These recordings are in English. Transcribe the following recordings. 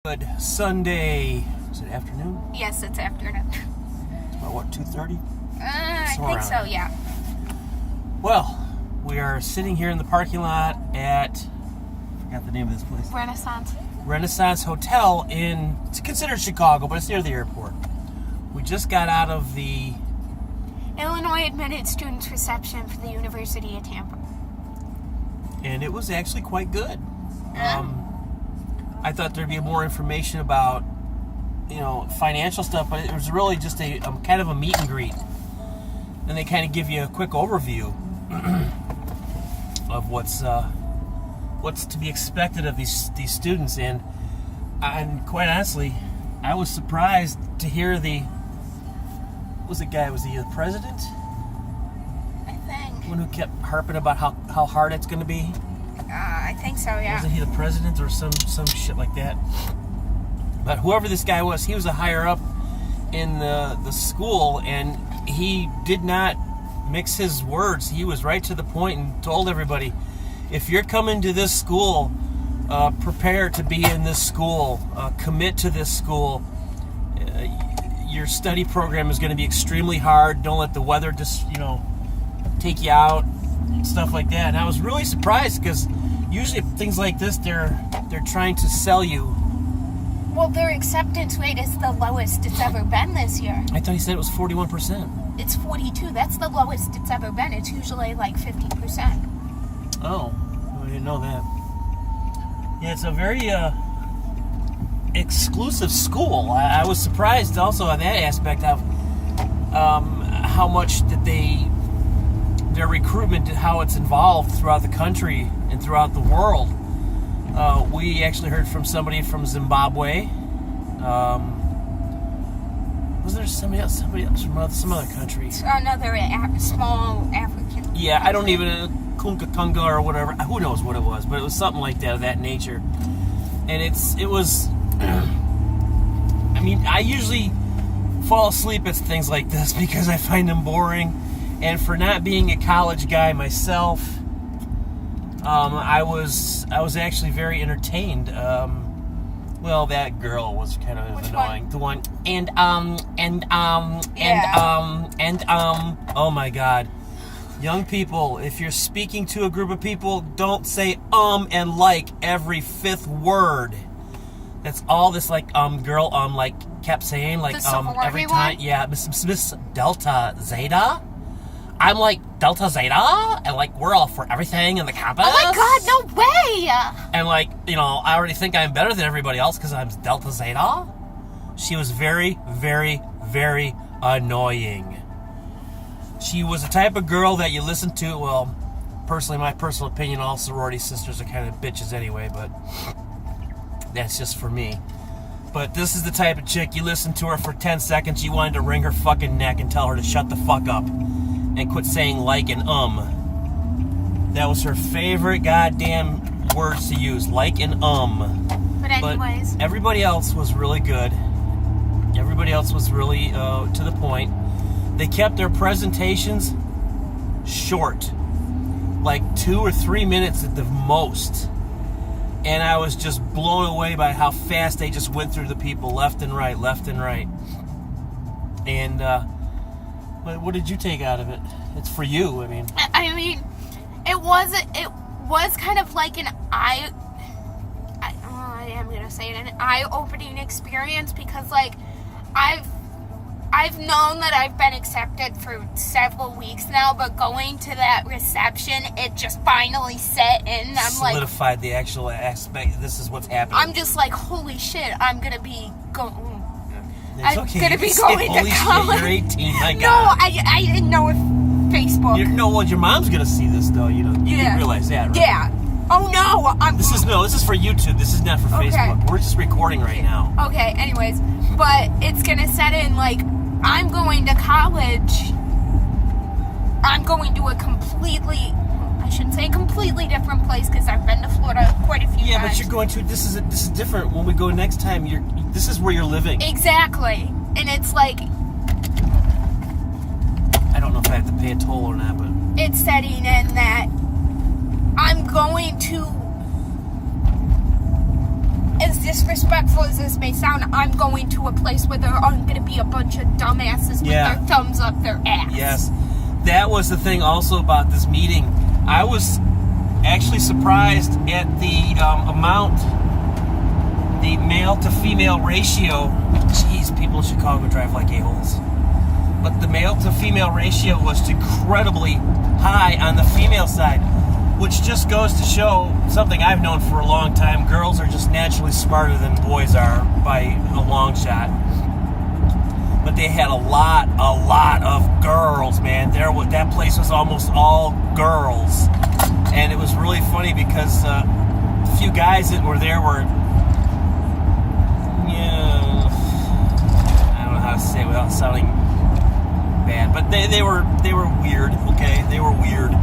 Good Sunday. Is it afternoon? Yes, it's afternoon. It's about what, 2:30? I think so, yeah. Well, we are sitting here in the parking lot at, I forgot the name of this place. Renaissance Hotel it's considered Chicago, but it's near the airport. We just got out of the Illinois Admitted Students Reception for the University of Tampa. And it was actually quite good. Yeah. I thought there'd be more information about, financial stuff, but it was really just a kind of a meet and greet. And they kind of give you a quick overview of what's to be expected of these students. And quite honestly, I was surprised to hear was he the president? I think. One who kept harping about how hard it's going to be. I think so, yeah. Wasn't he the president or some shit like that? But whoever this guy was, he was a higher up in the school, and he did not mix his words. He was right to the point and told everybody, if you're coming to this school, prepare to be in this school, commit to this school. Your study program is going to be extremely hard. Don't let the weather just, take you out, stuff like that. And I was really surprised because usually things like this, they're trying to sell you. Well, their acceptance rate is the lowest it's ever been this year. I thought he said it was 41%. It's 42. That's the lowest it's ever been. It's usually like 50%. Oh, I didn't know that. Yeah, it's a very exclusive school. I was surprised also on that aspect of how much that their recruitment, how it's involved throughout the country and throughout the world. We actually heard from somebody from Zimbabwe. Was there somebody else from some other country? Another small African. Yeah, I don't even, Kunga or whatever. Who knows what it was, but it was something like that, of that nature. And it was, I mean, I usually fall asleep at things like this because I find them boring. And for not being a college guy myself, I was actually very entertained. Well, that girl was kind of Which annoying. one? The one, oh my God. Young people, if you're speaking to a group of people, don't say and like every fifth word. That's all this girl kept saying every time. Yeah, Miss Delta Zeta. I'm like Delta Zeta, and we're all for everything in the campus. Oh my God, no way! And I already think I'm better than everybody else because I'm Delta Zeta. She was very, very, very annoying. She was the type of girl that you listen to. Well, personally, my personal opinion, all sorority sisters are kind of bitches anyway, but that's just for me. But this is the type of chick, you listen to her for 10 seconds, you wanted to wring her fucking neck and tell her to shut the fuck up and quit saying and That was her favorite goddamn words to use, and But anyways. But everybody else was really good. Everybody else was really to the point. They kept their presentations short, 2 or 3 minutes at the most. And I was just blown away by how fast they just went through the people left and right. And what did you take out of it? It's for you, I mean. It was kind of like an eye-opening experience because, I've known that I've been accepted for several weeks now, but going to that reception, it just finally set in. I'm solidified the actual aspect. This is what's happening. I'm just holy shit, I'm gonna be going. It's I'm okay. gonna be going to college. You're 18. My God. No, I didn't know if Facebook. Your mom's gonna see this though. You realize that, right? Yeah. Oh no, This is for YouTube. This is not for Facebook. We're just recording right now. Okay. Anyways, but it's gonna set in I'm going to college. I'm going to a I shouldn't say completely different place because I've been to Florida quite a few times. Yeah, but you're going to. This is different. When we go next time, this is where you're living. Exactly, and it's I don't know if I have to pay a toll or not, but it's setting in that I'm going to as disrespectful as this may sound, I'm going to a place where there aren't going to be a bunch of dumbasses with their thumbs up their ass. Yes. That was the thing also about this meeting. I was actually surprised at the amount, the male to female ratio. Jeez, people in Chicago drive like a-holes. But the male to female ratio was incredibly high on the female side, which just goes to show something I've known for a long time. Girls are just naturally smarter than boys are by a long shot. But they had a lot of girls, man. That place was almost all girls. And it was really funny because a few guys that were there were, I don't know how to say it without sounding bad, but they were weird, okay? They were weird.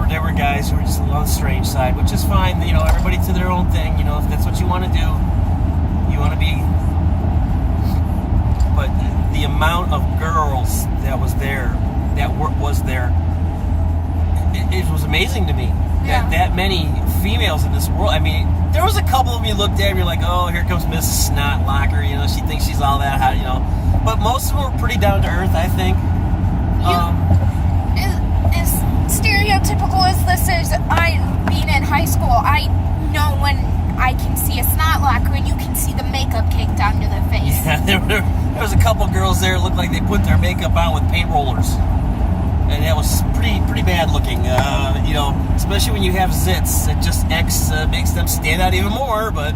They were guys who were just on the strange side, which is fine. You know, everybody to their own thing. You know, if that's what you want to do, you want to be. But the amount of girls that was there, it was amazing to me. Yeah. That many females in this world. I mean, there was a couple of them you looked at and you're like, oh, here comes Miss Snot Locker. You know, she thinks she's all that hot. You know, but most of them were pretty down to earth, I think. As stereotypical as this is, being in high school, I know when I can see a snot locker and you can see the makeup caked onto their face. Yeah, there was a couple girls there that looked like they put their makeup on with paint rollers. And that was pretty bad looking. You know, especially when you have zits, it just makes them stand out even more, but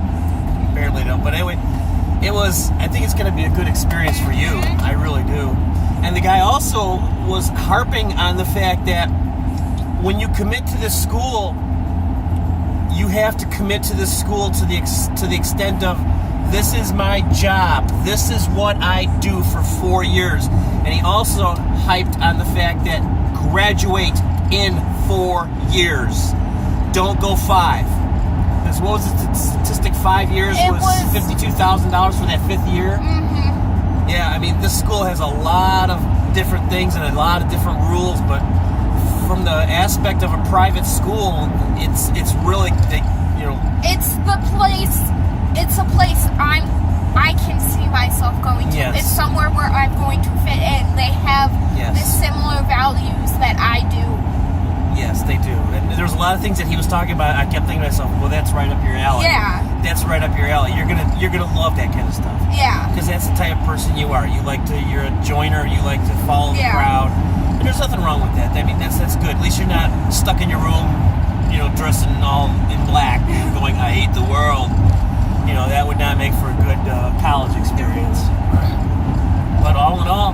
apparently don't. But anyway, I think it's going to be a good experience for you. I really do. And the guy also was harping on the fact that when you commit to this school, you have to commit to this school to the extent of, this is my job. This is what I do for 4 years. And he also hyped on the fact that graduate in 4 years. Don't go 5. Because what was the statistic? 5 years was $52,000 for that 5th year? Mm-hmm. Yeah, I mean, this school has a lot of different things and a lot of different rules, but from the aspect of a private school, it's really, you know... It's a place I can see myself going to. Yes. It's somewhere where I'm going to fit in. They have the similar values that I do. Yes, they do. And there's a lot of things that he was talking about. I kept thinking to myself, well, that's right up your alley. Yeah. That's right up your alley. You're gonna love that kind of stuff. Yeah. Because that's the type of person you are. You're a joiner. You like to follow the crowd. And there's nothing wrong with that. I mean, that's good. At least you're not stuck in your room, you know, dressing all in black, going, I hate the world. You know, that would not make for a good college experience. But all in all,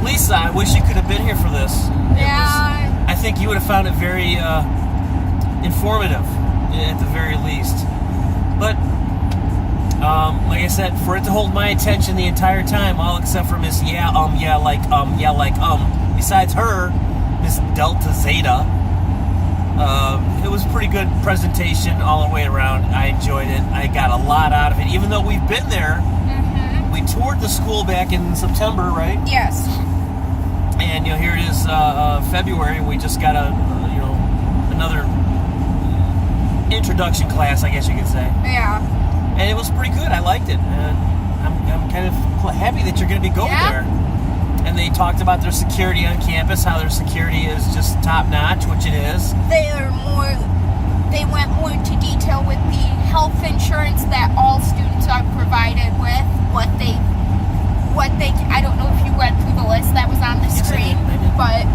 Lisa, I wish you could have been here for this. I think you would have found it very informative, at the very least. But, like I said, for it to hold my attention the entire time, all except for Miss besides her, Miss Delta Zeta, it was a pretty good presentation all the way around. I enjoyed it. I got a lot out of it. Even though we've been there, we toured the school back in September, right? Yes. And you know, here it is, February. We just got another introduction class, I guess you could say. Yeah. And it was pretty good. I liked it. And I'm kind of happy that you're going to be going there. And they talked about their security on campus, how their security is just top notch, which it is. They went more into detail with the health insurance that all students are provided with. I don't know if you read through the list that was on the screen, but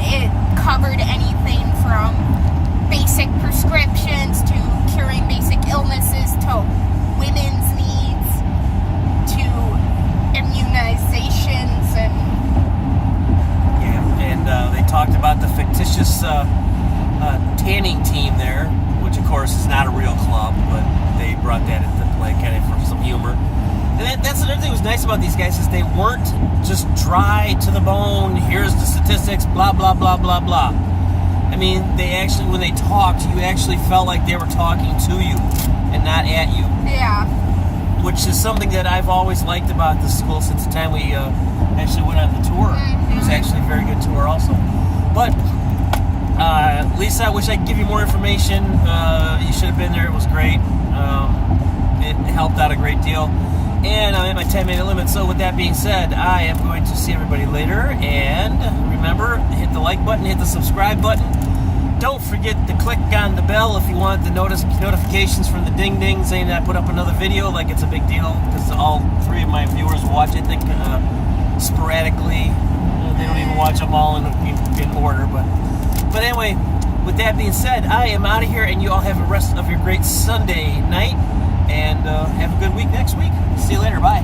it covered anything from basic prescriptions to curing basic illnesses to women's needs to immunizations and they talked about the fictitious tanning team there, which of course is not a real club, but they brought that into play kind of for some humor. And that's another thing that was nice about these guys, is they weren't just dry to the bone, here's the statistics, blah, blah, blah, blah, blah. I mean, they actually, when they talked, you actually felt like they were talking to you and not at you. Yeah. Which is something that I've always liked about the school since the time we actually went on the tour. It was actually a very good tour also. But, Lisa, I wish I could give you more information. You should have been there. It was great. it helped out a great deal. And I'm at my 10-minute limit, so with that being said, I am going to see everybody later. And remember, hit the like button, hit the subscribe button. Don't forget to click on the bell if you want the notifications from the ding-ding saying that I put up another video, like it's a big deal, because all 3 of my viewers watch, I think, sporadically. They don't even watch them all in order. But anyway, with that being said, I am out of here, and you all have the rest of your great Sunday night, and have a good week next week. See you later. Bye.